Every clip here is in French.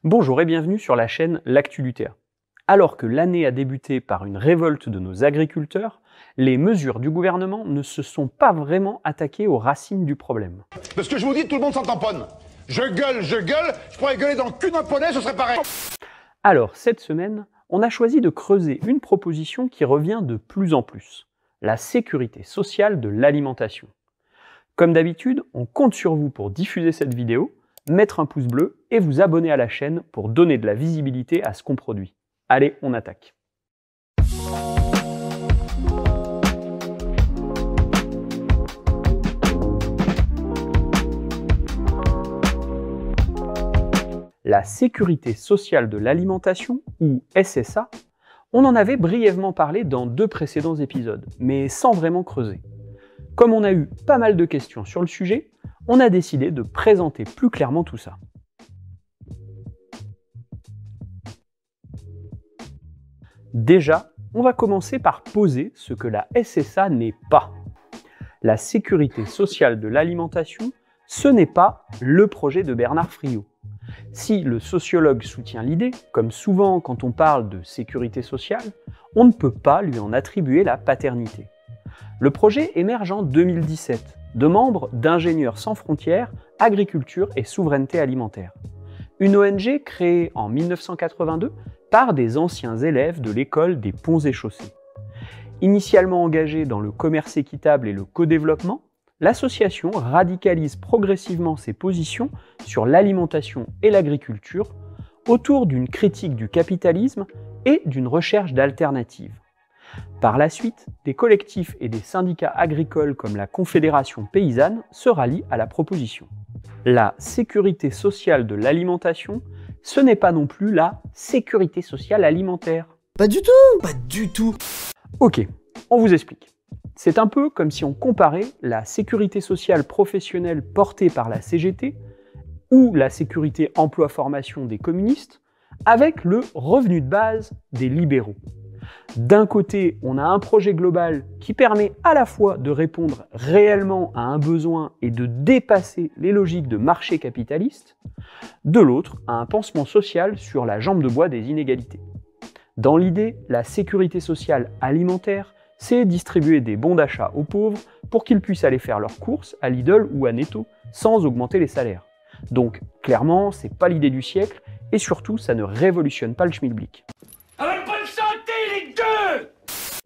Bonjour et bienvenue sur la chaîne L'Actu Lutea. Alors que l'année a débuté par une révolte de nos agriculteurs, les mesures du gouvernement ne se sont pas vraiment attaquées aux racines du problème. Parce que je vous dis, tout le monde s'en tamponne. Je gueule, je pourrais gueuler dans le cul d'un poney, ce serait pareil. Alors, cette semaine, on a choisi de creuser une proposition qui revient de plus en plus, la sécurité sociale de l'alimentation. Comme d'habitude, on compte sur vous pour diffuser cette vidéo, mettre un pouce bleu et vous abonner à la chaîne pour donner de la visibilité à ce qu'on produit. Allez, on attaque. La sécurité sociale de l'alimentation, ou SSA, on en avait brièvement parlé dans 2 précédents épisodes, mais sans vraiment creuser. Comme on a eu pas mal de questions sur le sujet, on a décidé de présenter plus clairement tout ça. Déjà, on va commencer par poser ce que la SSA n'est pas. La sécurité sociale de l'alimentation, ce n'est pas le projet de Bernard Friot. Si le sociologue soutient l'idée, comme souvent quand on parle de sécurité sociale, on ne peut pas lui en attribuer la paternité. Le projet émerge en 2017, de membres d'Ingénieurs sans frontières, agriculture et souveraineté alimentaire. Une ONG créée en 1982 par des anciens élèves de l'école des Ponts et Chaussées. Initialement engagée dans le commerce équitable et le co-développement, l'association radicalise progressivement ses positions sur l'alimentation et l'agriculture autour d'une critique du capitalisme et d'une recherche d'alternatives. Par la suite, des collectifs et des syndicats agricoles comme la Confédération paysanne se rallient à la proposition. La sécurité sociale de l'alimentation, ce n'est pas non plus la sécurité sociale alimentaire. Pas du tout! Pas du tout! Ok, on vous explique. C'est un peu comme si on comparait la sécurité sociale professionnelle portée par la CGT ou la sécurité emploi-formation des communistes avec le revenu de base des libéraux. D'un côté, on a un projet global qui permet à la fois de répondre réellement à un besoin et de dépasser les logiques de marché capitaliste, de l'autre, un pansement social sur la jambe de bois des inégalités. Dans l'idée, la sécurité sociale alimentaire, c'est distribuer des bons d'achat aux pauvres pour qu'ils puissent aller faire leurs courses à Lidl ou à Netto sans augmenter les salaires. Donc, clairement, c'est pas l'idée du siècle et surtout, ça ne révolutionne pas le schmilblick. Bonne santé les deux!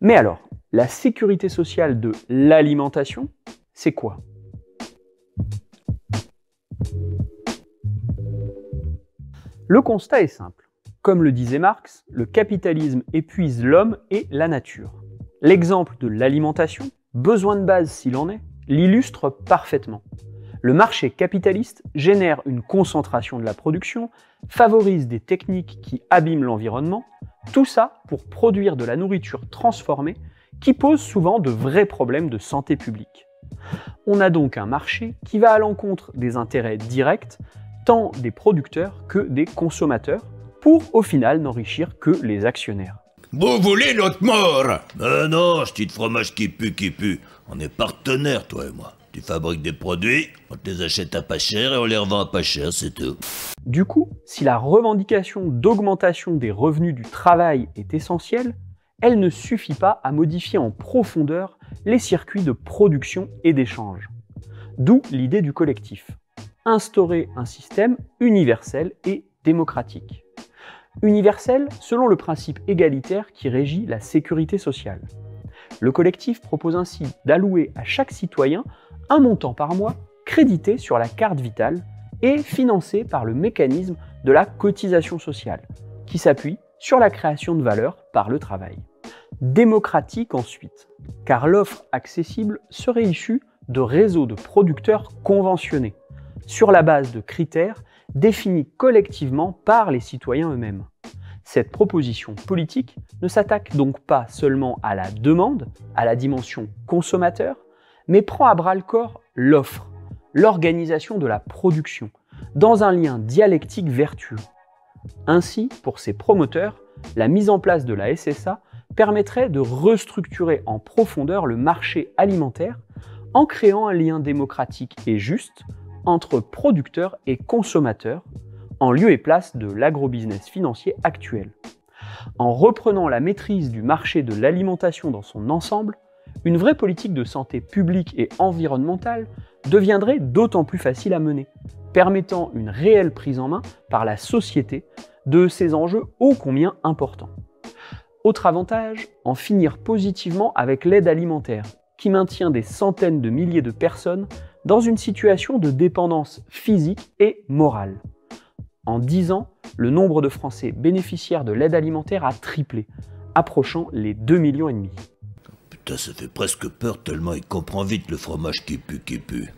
Mais alors, la sécurité sociale de l'alimentation, c'est quoi? Le constat est simple. Comme le disait Marx, le capitalisme épuise l'homme et la nature. L'exemple de l'alimentation, besoin de base s'il en est, l'illustre parfaitement. Le marché capitaliste génère une concentration de la production, favorise des techniques qui abîment l'environnement, tout ça pour produire de la nourriture transformée qui pose souvent de vrais problèmes de santé publique. On a donc un marché qui va à l'encontre des intérêts directs, tant des producteurs que des consommateurs, pour au final n'enrichir que les actionnaires. Vous voulez notre mort? Non, ce petit fromage qui pue. On est partenaires, toi et moi. Tu fabriques des produits, on te les achète à pas cher et on les revend à pas cher, c'est tout. Du coup, si la revendication d'augmentation des revenus du travail est essentielle, elle ne suffit pas à modifier en profondeur les circuits de production et d'échange. D'où l'idée du collectif. Instaurer un système universel et démocratique. Universel selon le principe égalitaire qui régit la sécurité sociale. Le collectif propose ainsi d'allouer à chaque citoyen un montant par mois crédité sur la carte vitale et financé par le mécanisme de la cotisation sociale, qui s'appuie sur la création de valeur par le travail. Démocratique ensuite, car l'offre accessible serait issue de réseaux de producteurs conventionnés, sur la base de critères définis collectivement par les citoyens eux-mêmes. Cette proposition politique ne s'attaque donc pas seulement à la demande, à la dimension consommateur, mais prend à bras-le-corps l'offre, l'organisation de la production, dans un lien dialectique vertueux. Ainsi, pour ses promoteurs, la mise en place de la SSA permettrait de restructurer en profondeur le marché alimentaire en créant un lien démocratique et juste entre producteurs et consommateurs, en lieu et place de l'agrobusiness financier actuel. En reprenant la maîtrise du marché de l'alimentation dans son ensemble, une vraie politique de santé publique et environnementale deviendrait d'autant plus facile à mener, permettant une réelle prise en main par la société de ces enjeux ô combien importants. Autre avantage, en finir positivement avec l'aide alimentaire, qui maintient des centaines de milliers de personnes dans une situation de dépendance physique et morale. En 10 ans, le nombre de Français bénéficiaires de l'aide alimentaire a triplé, approchant les 2,5 millions. Putain, ça fait presque peur tellement il comprend vite le fromage qui pue.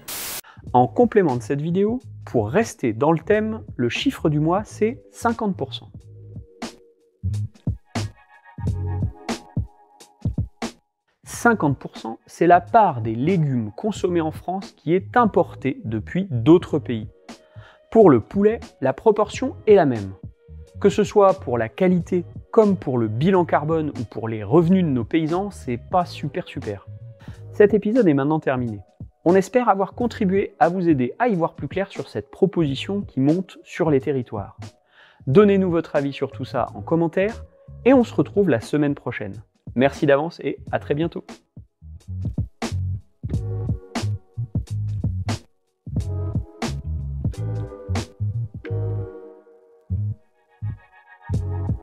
En complément de cette vidéo, pour rester dans le thème, le chiffre du mois c'est 50%. « 50%, c'est la part des légumes consommés en France qui est importée depuis d'autres pays. Pour le poulet, la proportion est la même. Que ce soit pour la qualité, comme pour le bilan carbone ou pour les revenus de nos paysans, c'est pas super. Cet épisode est maintenant terminé. On espère avoir contribué à vous aider à y voir plus clair sur cette proposition qui monte sur les territoires. Donnez-nous votre avis sur tout ça en commentaire et on se retrouve la semaine prochaine. Merci d'avance et à très bientôt.